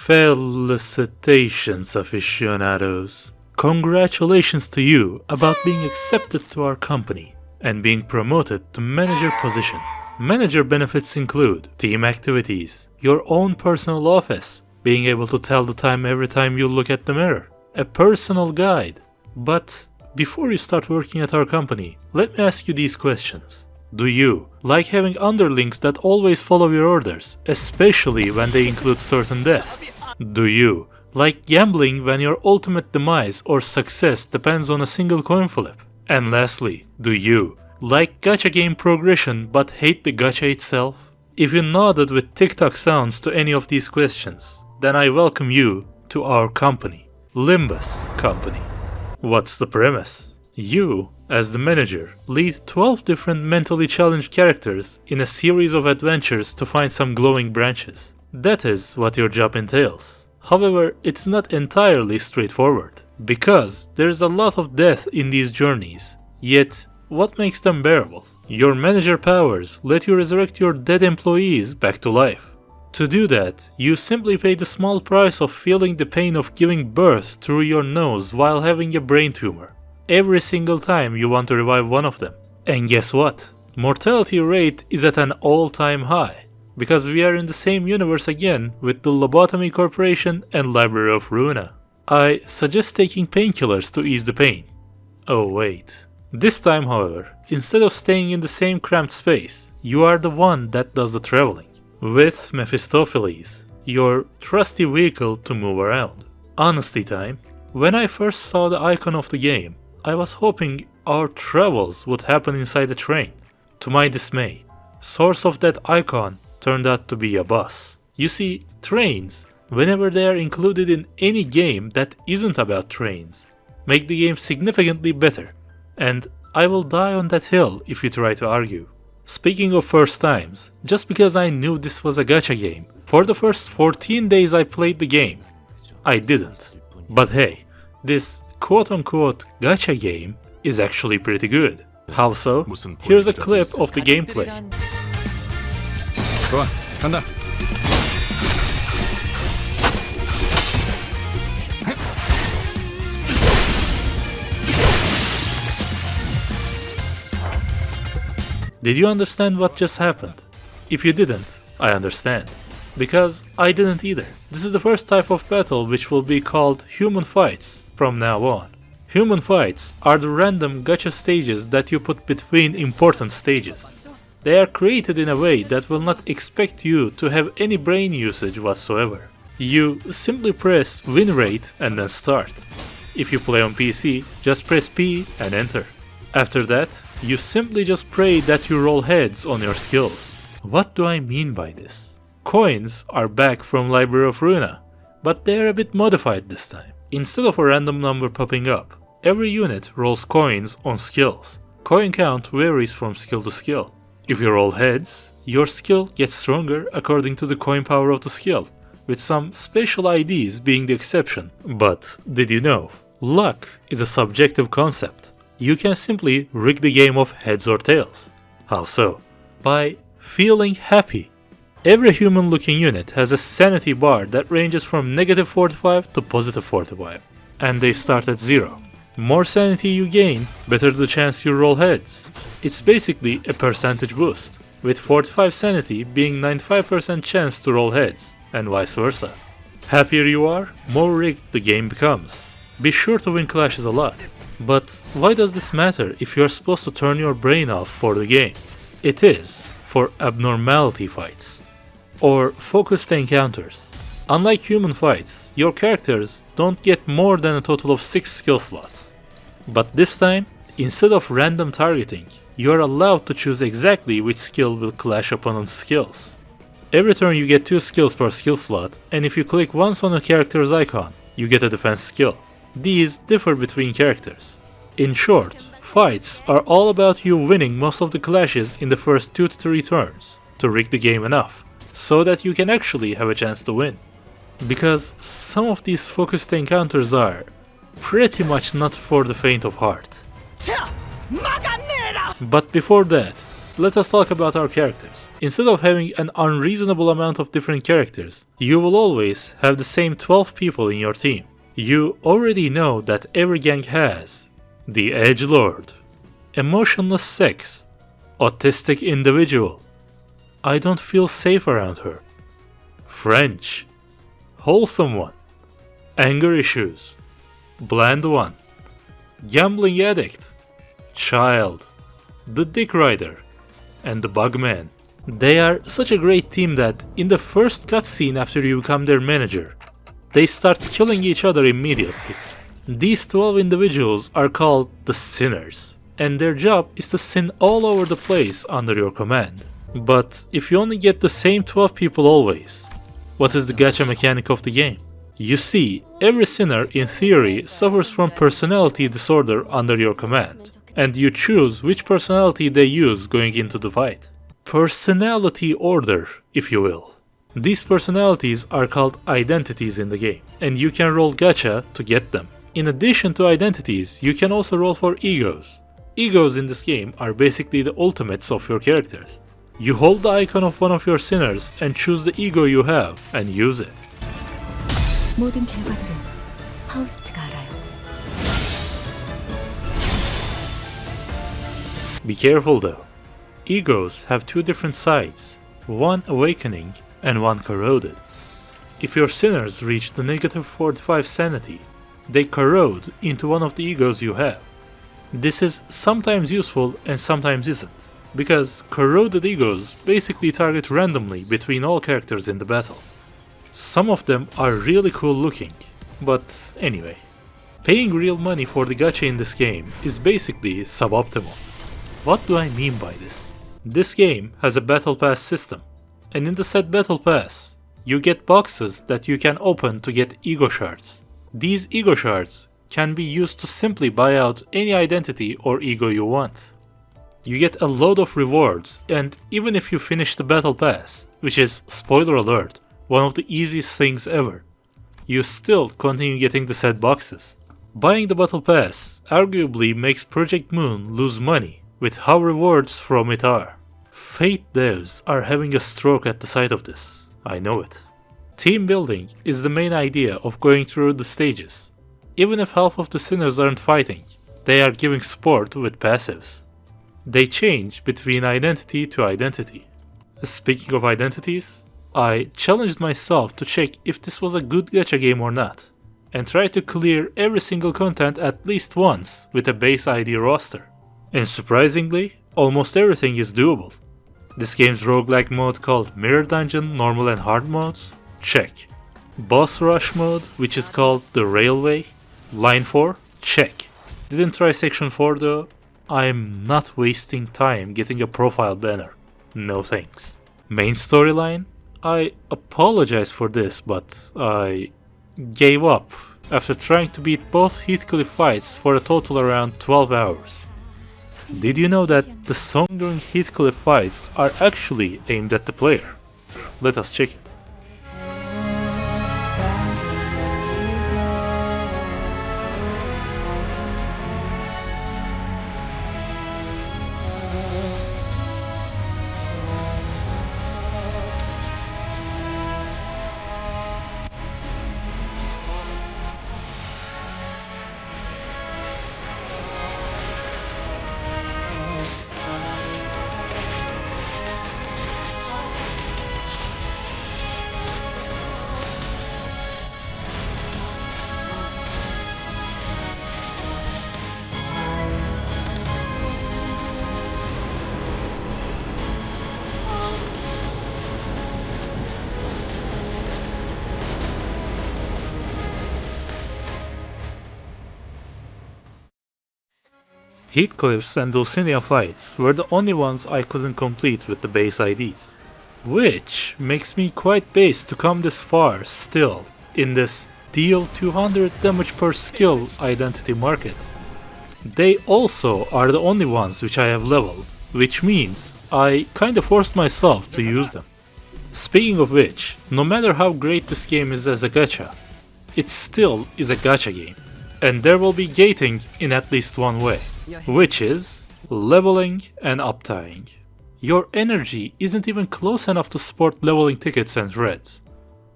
Felicitations, aficionados. Congratulations to you about being accepted to our company and being promoted to manager position. Manager benefits include team activities, your own personal office, being able to tell the time every time you look at the mirror, a personal guide. But before you start working at our company, let me ask you these questions. Do you like having underlings that always follow your orders, especially when they include certain death? Do you like gambling when your ultimate demise or success depends on a single coin flip? And lastly, do you like gacha game progression but hate the gacha itself? If you nodded with TikTok sounds to any of these questions, then I welcome you to our company, Limbus Company. What's the premise? You, as the manager, lead 12 different mentally challenged characters in a series of adventures to find some glowing branches. That is what your job entails. However, it's not entirely straightforward, because there's a lot of death in these journeys. Yet, what makes them bearable? Your manager powers let you resurrect your dead employees back to life. To do that, you simply pay the small price of feeling the pain of giving birth through your nose while having a brain tumor every single time you want to revive one of them. And guess what? Mortality rate is at an all-time high, because we are in the same universe again with the Lobotomy Corporation and Library of Ruina. I suggest taking painkillers to ease the pain. Oh wait. This time, however, instead of staying in the same cramped space, you are the one that does the traveling, with Mephistopheles, your trusty vehicle to move around. Honesty time. When I first saw the icon of the game, I was hoping our travels would happen inside a train. To my dismay, source of that icon turned out to be a bus. You see, trains, whenever they are included in any game that isn't about trains, make the game significantly better, and I will die on that hill if you try to argue. Speaking of first times, just because I knew this was a gacha game, for the first 14 days I played the game, I didn't. But hey, this quote-unquote gacha game is actually pretty good. How so? Here's a clip of the gameplay. 좋아, 간다. Did you understand what just happened? If you didn't, I understand. Because I didn't either. This is the first type of battle which will be called human fights from now on. Human fights are the random gacha stages that you put between important stages. They are created in a way that will not expect you to have any brain usage whatsoever. You simply press win rate and then start. If you play on PC, just press P and enter. After that, you simply just pray that you roll heads on your skills. What do I mean by this? Coins are back from Library of Ruina, but they are a bit modified this time. Instead of a random number popping up, every unit rolls coins on skills. Coin count varies from skill to skill. If you roll heads, your skill gets stronger according to the coin power of the skill, with some special IDs being the exception. But did you know? Luck is a subjective concept. You can simply rig the game of heads or tails. How so? By feeling happy. Every human-looking unit has a sanity bar that ranges from negative 45 to positive 45, and they start at 0. More sanity you gain, better the chance you roll heads. It's basically a percentage boost, with 45 sanity being 95% chance to roll heads, and vice versa. Happier you are, more rigged the game becomes. Be sure to win clashes a lot. But why does this matter if you are supposed to turn your brain off for the game? It is for abnormality fights, or focused encounters. Unlike human fights, your characters don't get more than a total of 6 skill slots. But this time, instead of random targeting, you are allowed to choose exactly which skill will clash opponent's skills. Every turn you get 2 skills per skill slot, and if you click once on a character's icon, you get a defense skill. These differ between characters. In short, fights are all about you winning most of the clashes in the first 2 to 3 turns to rig the game enough, so that you can actually have a chance to win. Because some of these focused encounters are pretty much not for the faint of heart. But before that, let us talk about our characters. Instead of having an unreasonable amount of different characters, you will always have the same 12 people in your team. You already know that every gang has the Edgelord, emotionless sex, autistic individual, I don't feel safe around her, French, wholesome one, anger issues, bland one, gambling addict, child, the dick rider, and the bugman. They are such a great team that in the first cutscene after you become their manager, they start killing each other immediately. These 12 individuals are called the Sinners, and their job is to sin all over the place under your command. But if you only get the same 12 people always, what is the gacha mechanic of the game? You see, every sinner in theory suffers from personality disorder under your command, and you choose which personality they use going into the fight. Personality order, if you will. These personalities are called identities in the game, and you can roll gacha to get them. In addition to identities, you can also roll for egos. Egos in this game are basically the ultimates of your characters. You hold the icon of one of your sinners and choose the ego you have and use it. 모든 결과들은 파우스트가 알아요. Be careful though. Egos have two different sides, one awakening and one corroded. If your sinners reach the negative 45 sanity, they corrode into one of the egos you have. This is sometimes useful and sometimes isn't, because corroded egos basically target randomly between all characters in the battle. Some of them are really cool looking, but anyway. Paying real money for the gacha in this game is basically suboptimal. What do I mean by this? This game has a battle pass system, and in the said battle pass, you get boxes that you can open to get ego shards. These ego shards can be used to simply buy out any identity or ego you want. You get a load of rewards, and even if you finish the battle pass, which is, spoiler alert, one of the easiest things ever, you still continue getting the said boxes. Buying the battle pass arguably makes Project Moon lose money with how rewards from it are. Fate devs are having a stroke at the sight of this, I know it. Team building is the main idea of going through the stages. Even if half of the sinners aren't fighting, they are giving support with passives. They change between identity to identity. Speaking of identities, I challenged myself to check if this was a good gacha game or not, and tried to clear every single content at least once with a base ID roster. And surprisingly, almost everything is doable. This game's roguelike mode called Mirror Dungeon, Normal and Hard modes? Check. Boss Rush mode, which is called the Railway? Line 4? Check. Didn't try Section 4 though. I'm not wasting time getting a profile banner. No thanks. Main storyline? I apologize for this, but I gave up after trying to beat both Heathcliff fights for a total around 12 hours. Did you know that the song during Heathcliff fights are actually aimed at the player? Let us check it. Heathcliff's and Dulcinea fights were the only ones I couldn't complete with the base IDs. Which makes me quite base to come this far still in this deal 200 damage per skill identity market. They also are the only ones which I have leveled, which means I kinda forced myself to use them. Speaking of which, no matter how great this game is as a gacha, it still is a gacha game, and there will be gating in at least one way, which is leveling and uptying. Your energy isn't even close enough to support leveling tickets and threads,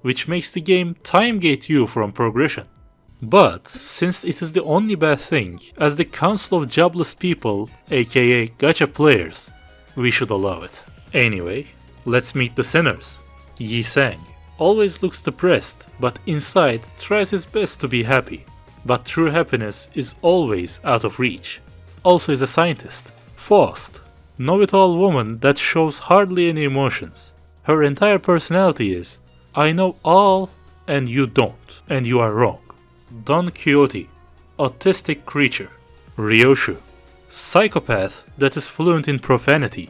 which makes the game timegate you from progression. But since it is the only bad thing, as the Council of Jobless People, aka Gacha players, we should allow it. Anyway, let's meet the sinners. Yi Sang always looks depressed, but inside tries his best to be happy. But true happiness is always out of reach. Also is a scientist. Faust, know-it-all woman that shows hardly any emotions. Her entire personality is, I know all and you don't, and you are wrong. Don Quixote, autistic creature. Ryoshu, psychopath that is fluent in profanity.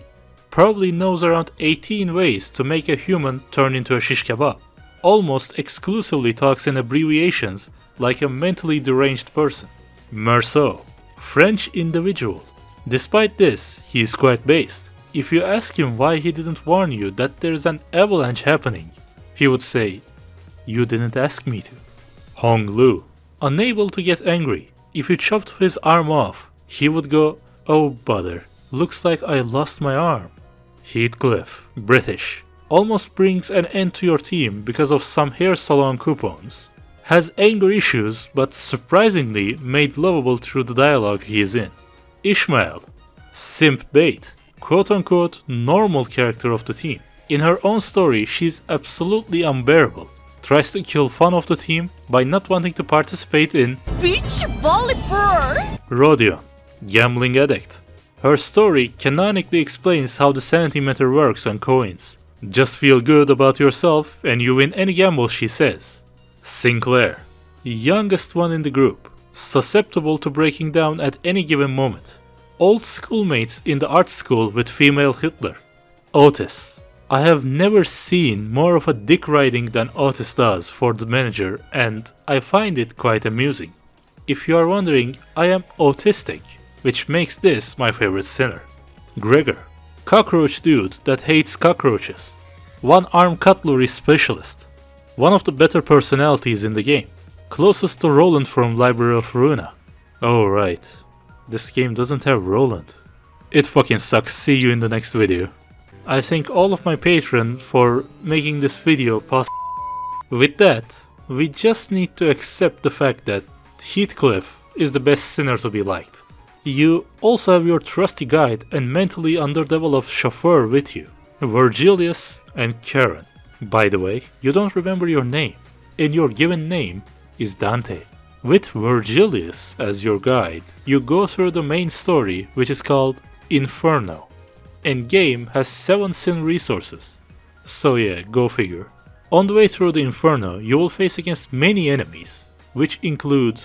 Probably knows around 18 ways to make a human turn into a shish kebab. Almost exclusively talks in abbreviations like a mentally deranged person. Meursault, French individual. Despite this, he is quite based. If you ask him why he didn't warn you that there's an avalanche happening, he would say, you didn't ask me to. Hong Lu, unable to get angry. If you chopped his arm off, he would go, oh bother, looks like I lost my arm. Heathcliff, British, almost brings an end to your team because of some hair salon coupons. Has anger issues, but surprisingly made lovable through the dialogue he is in. Ishmael, simp bait, quote-unquote normal character of the team. In her own story, she's absolutely unbearable. Tries to kill fun of the team by not wanting to participate in beach volleyball. Rodion, gambling addict. Her story canonically explains how the sanity meter works on coins. Just feel good about yourself and you win any gamble, she says. Sinclair, youngest one in the group, susceptible to breaking down at any given moment. Old schoolmates in the art school with female Hitler. Otis, I have never seen more of a dick riding than Otis does for the manager, and I find it quite amusing. If you are wondering, I am autistic, which makes this my favorite sinner. Gregor, cockroach dude that hates cockroaches. One-arm cutlery specialist. One of the better personalities in the game. Closest to Roland from Library of Ruina. Oh right, this game doesn't have Roland. It fucking sucks, see you in the next video. I thank all of my patrons for making this video possible. With that, we just need to accept the fact that Heathcliff is the best sinner to be liked. You also have your trusty guide and mentally underdeveloped chauffeur with you, Virgilius and Karen. By the way, you don't remember your name, and your given name is Danteh. With Virgilius as your guide, you go through the main story, which is called Inferno. And game has 7 sin resources. So yeah, go figure. On the way through the Inferno, you will face against many enemies, which include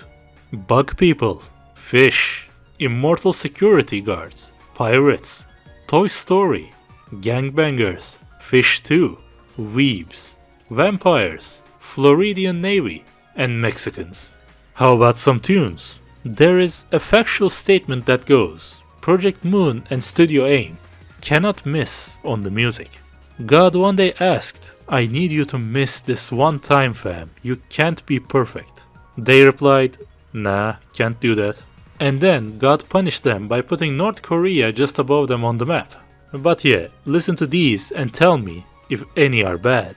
bug people, fish, immortal security guards, pirates, Toy Story, gangbangers, Fish 2, weebs, vampires, Floridian Navy, and Mexicans. How about some tunes? There is a factual statement that goes, Project Moon and Studio AIM cannot miss on the music. God one day asked, I need you to miss this one time fam, you can't be perfect. They replied, nah, can't do that. And then God punished them by putting North Korea just above them on the map. But yeah, listen to these and tell me if any are bad.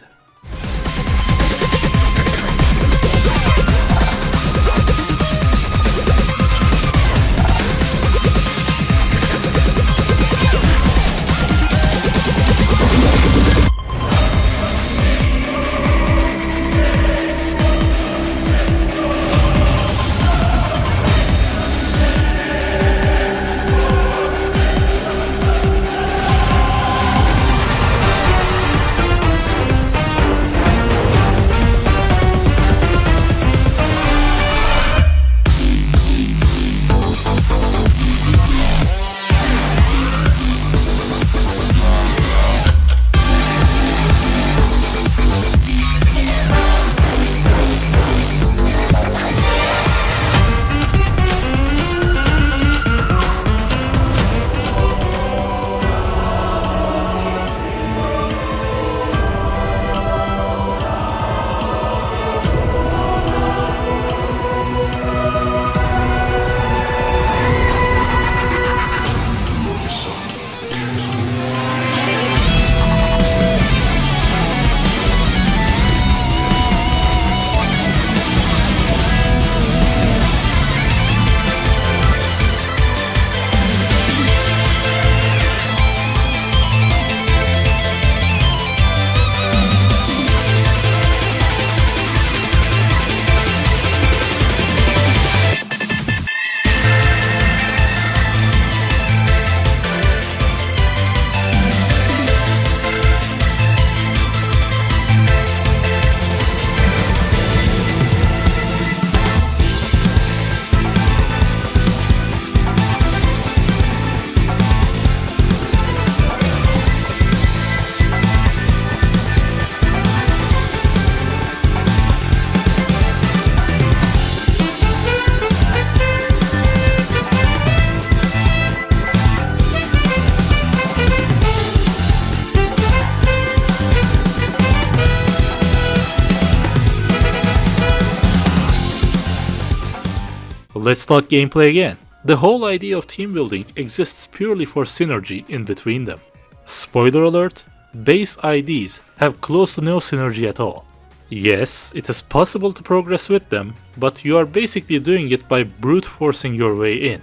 Let's talk gameplay again. The whole idea of team building exists purely for synergy in between them. Spoiler alert, base IDs have close to no synergy at all. Yes, it is possible to progress with them, but you are basically doing it by brute forcing your way in.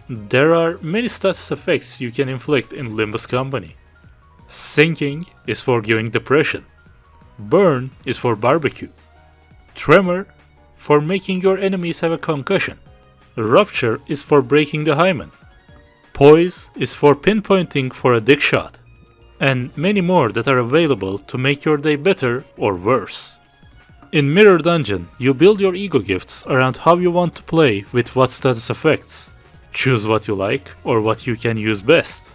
There are many status effects you can inflict in Limbus Company. Sinking is for giving depression. Burn is for barbecue. Tremor for making your enemies have a concussion. Rupture is for breaking the hymen. Poise is for pinpointing for a dick shot. And many more that are available to make your day better or worse. In Mirror Dungeon, you build your ego gifts around how you want to play with what status effects. Choose what you like or what you can use best.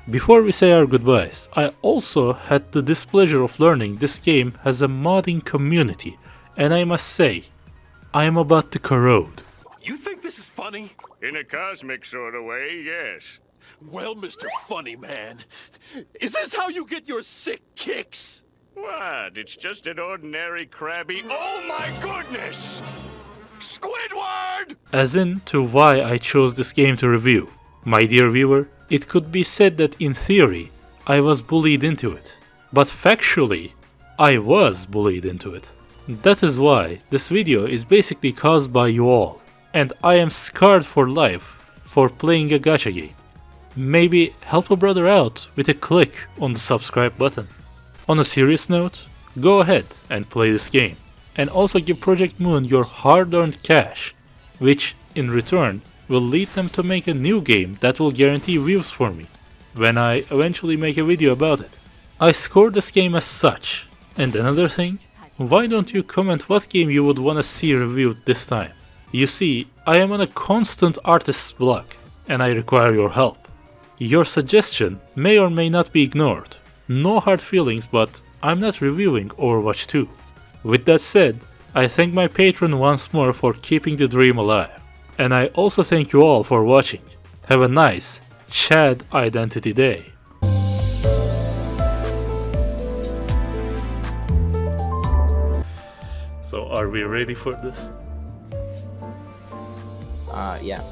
Before we say our goodbyes, I also had the displeasure of learning this game has a modding community, and I must say, I am about to corrode. You think this is funny? In a cosmic sort of way, yes. Well, Mr. Funny Man, is this how you get your sick kicks? What? It's just an ordinary crabby. Oh my goodness! Squidward! As in to why I chose this game to review. My dear viewer, it could be said that in theory, I was bullied into it. But factually, I was bullied into it. That is why this video is basically caused by you all, and I am scarred for life for playing a gacha game. Maybe help a brother out with a click on the subscribe button. On a serious note, go ahead and play this game, and also give Project Moon your hard-earned cash, which in return will lead them to make a new game that will guarantee views for me, when I eventually make a video about it. I scored this game as such, and another thing, why don't you comment what game you would wanna see reviewed this time? You see, I am on a constant artist's block, and I require your help. Your suggestion may or may not be ignored. No hard feelings, but I'm not reviewing Overwatch 2. With that said, I thank my patron once more for keeping the dream alive. And I also thank you all for watching. Have a nice Chad Identity Day. So are we ready for this? Yeah.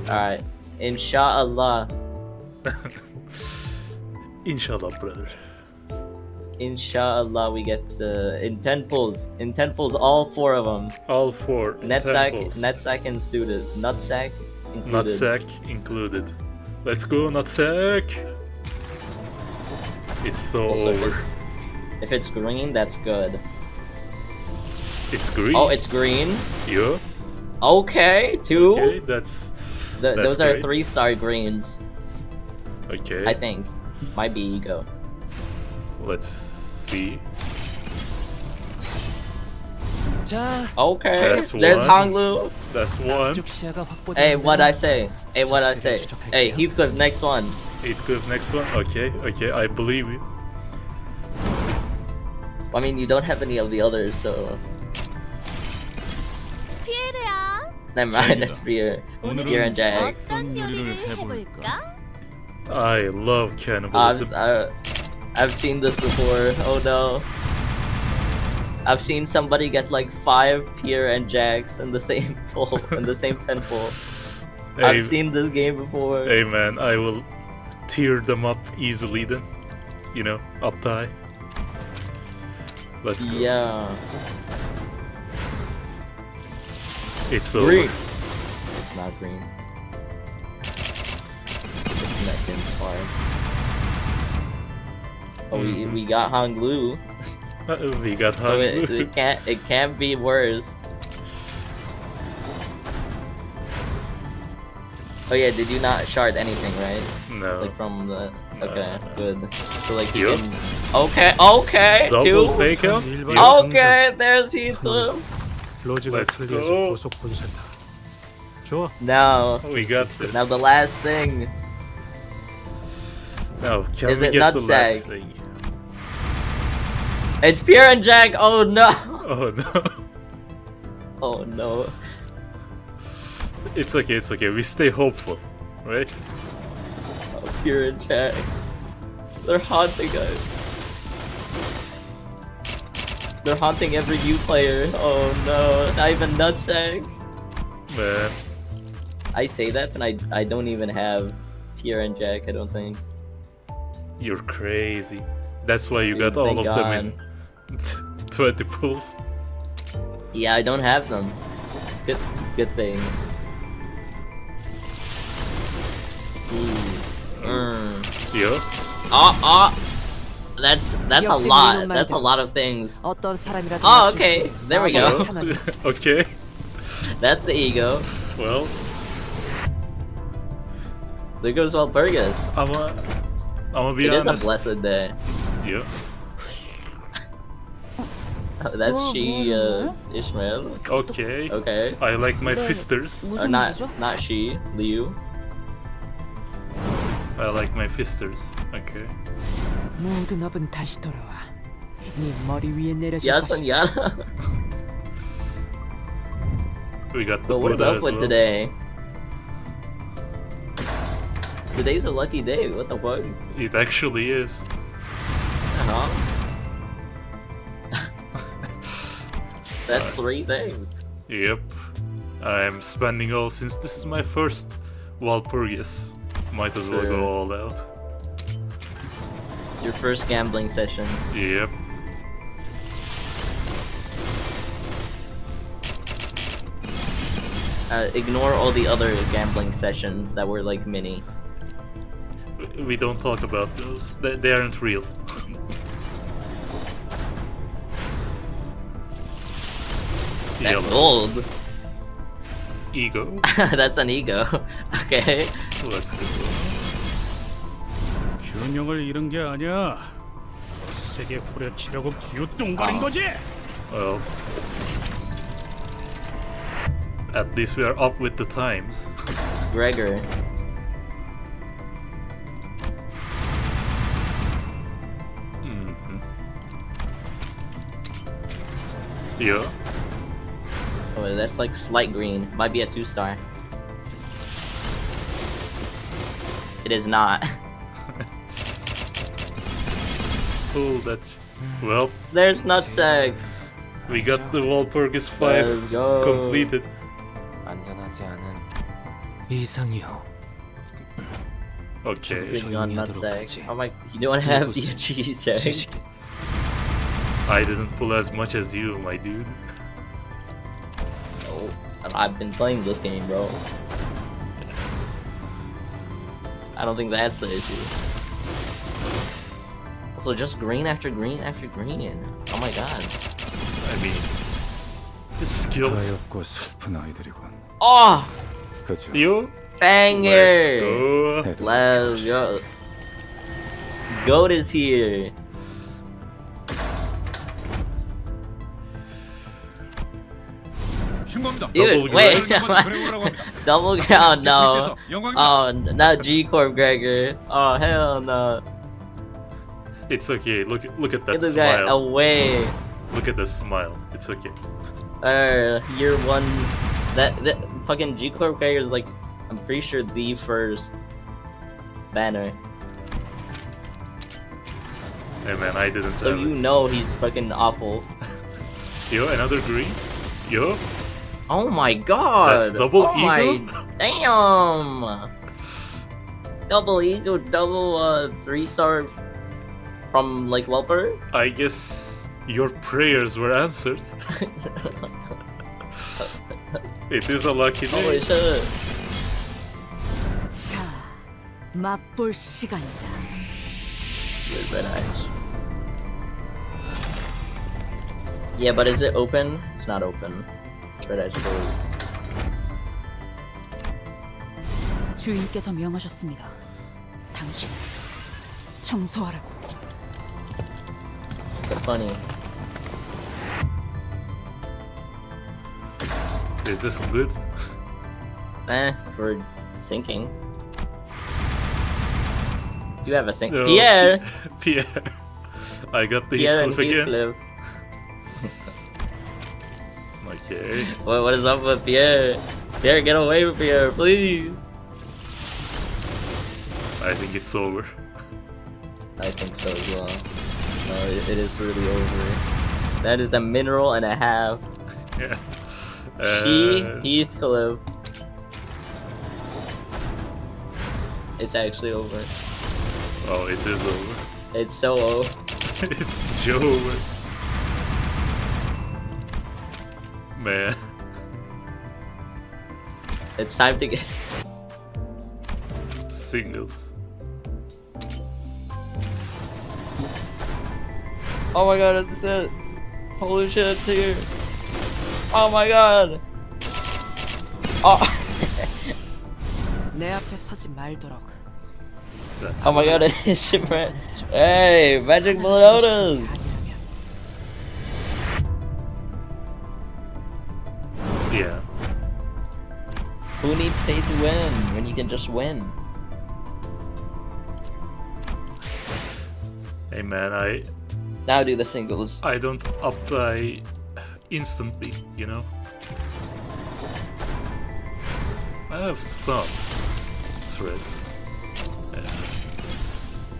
Alright. Inshallah. Inshallah, brother. Inshallah, we get in 10 pulls. In 10 pulls, all 4 of them. All 4 Netsack included. Nutsack included. Nutsack included. Let's go, Nutsack! It's so Also, over. If it's green, that's good. It's green? Oh, it's green? Yeah. Okay, 2. Okay, that's those are great. 3-star greens. Okay. I think. Might be ego. Let's see. Okay, That's there's one. Hanglu. That's one. Hey, what'd I say? Hey, Heathcliff, next one. Heathcliff, next one. Okay, I believe you. I mean, you don't have any of the others, so... Never mind, that's beer. Beer and Jack. I love cannibalism. I've seen this before. Oh no. I've seen somebody get like 5 Pier and Jacks in the same pull, in the same 10 pull. Hey, I've seen this game before. Hey man, I will tear them up easily then. You know, up tie. Let's go. Yeah. It's Green. over. It's not green. It's neck inspired. Oh, we got Hanglu. We got So hungry. it can't be worse. Oh yeah, did you not shard anything, right? No. Like from the... Okay, No. good. So like you Yup. can... Okay, Double 2. fake out? Okay, there's Heathcliff. Let's go. Now, We got this. now the last thing. Now, can Is we it get the nutsack? last thing? It's Pierre and Jack. Oh no. Oh no. Oh no. It's okay. We stay hopeful, right? Oh, Pierre and Jack. They're haunting us. They're haunting every new player. Oh no. Not even Nutsack. Man, I say that and I don't even have Pierre and Jack, I don't think. you're crazy. That's why you Dude, got all thank of them in 20 pulls. Yeah, I don't have them. Good thing. Yeah. That's a lot. That's a lot of things. 어떤 사람이라도 Oh, okay. There we go. Okay. That's the ego. Well, There goes Walpurgis. I'ma be It is a honest. blessed day. Yeah. That's she, Ishmael. Okay. Okay. I like my fisters. Or not she, Liu. I like my fisters. Okay. 모든 업은 다시 돌아와. 네 머리 위에 내려질 Yasun 것이다. Yana. We got the But what is Buddha up as with well. today? Today's a lucky day. What the fuck? It actually is. Uh-huh. That's 3 things. Yep. I'm spending all since this is my first Walpurgis. Might as well Sure. go all out. Your first gambling session. Yep. Ignore all the other gambling sessions that were like mini. We don't talk about those. They aren't real. That's Yellow. gold. Ego. That's an ego. Okay. Let's go. 균형을 잃은 게 아니야. 세게 후려치려고 기우뚱거린 거지. Well. At least we are up with the times. It's Gregor. Yeah. Oh, that's like slight green. Might be a 2-star. It is not. Oh, that. Well, There's nutsack. we got the Walpurgis 5 Let's go. completed. 안전하지 않은 이상이요. Okay. Putting on 조용히 하도록 nutsack. 하지. Oh my! You don't have the cheese egg. 지식이 I didn't pull as much as you, my dude. Oh, I've been playing this game, bro. I don't think that's the issue. Also, just green after green after green. Oh my god. I mean, his skill. 가엾고 슬픈 아이들이군. Oh! 그죠? You? Let's Banger! go. Let's go. Goat is here. 신고합니다. Dude, wait. Double count, no. Oh, not G Corp Gregor. Oh, hell no. It's okay. Look at that Get this guy smile. away. Look at the smile. It's okay. Year 1. That fucking G Corp Gregor is like, I'm pretty sure the first banner. Hey man, I didn't So have you it. know he's fucking awful. Yo, another green. Yo. Oh my god! That's double oh my ego? damn! Double ego, double 3-star from like Welper? I guess your prayers were answered. It is a lucky Holy day. shit. 자, 맛볼 시간이다. Where's that eyes? Yeah, but is it open? It's not open. Red Edge closed. 주인께서 명하셨습니다. 당신 청소하라고. But funny. Is this good? For sinking. You have a sink. No. Pierre! Pierre. I got the Pierre and Heathcliff again. Heathcliff. Okay. What is up with Pierre? Pierre, get away from Pierre, please! I think it's over. I think so as well. No, it is really over. That is a mineral and a half. Yeah. Heathcliff. It's actually over. Oh, it is over. It's so over. It's Joe. Man. It's time to get Signals. Oh my god, it's it! Holy shit, it's here! Oh my god! Oh, 내 앞에 서지 말도록. That's oh my god, it's Hey, Magic Melodas! yeah. Who needs pay to win when you can just win? Hey man, Now do the singles. I don't apply instantly, you know? I have some thread.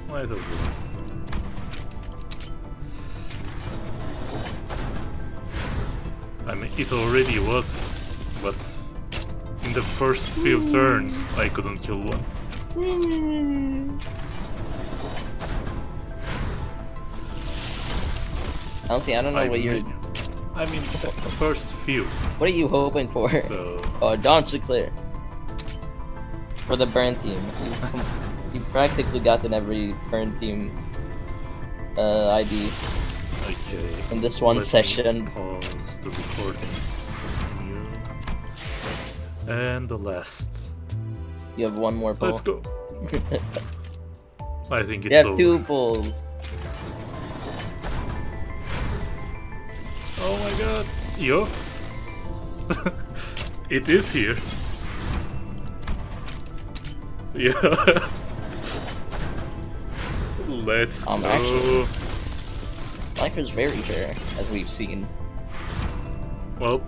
Might as well. I mean, it already was, but in the first few turns, I couldn't kill one. Honestly, I don't know what you're. I mean, the first few. What are you hoping for? So Oh, Dawn Clear. For the burn team. You practically gotten every burn team ID okay. in this one Let me session. Pause the recording. And the last. You have one more pull. Let's go. I think it's You have over. 2 pulls. Oh my god. Yo. It is here. Yeah. Let's go. Actually, life is very fair, as we've seen. Well,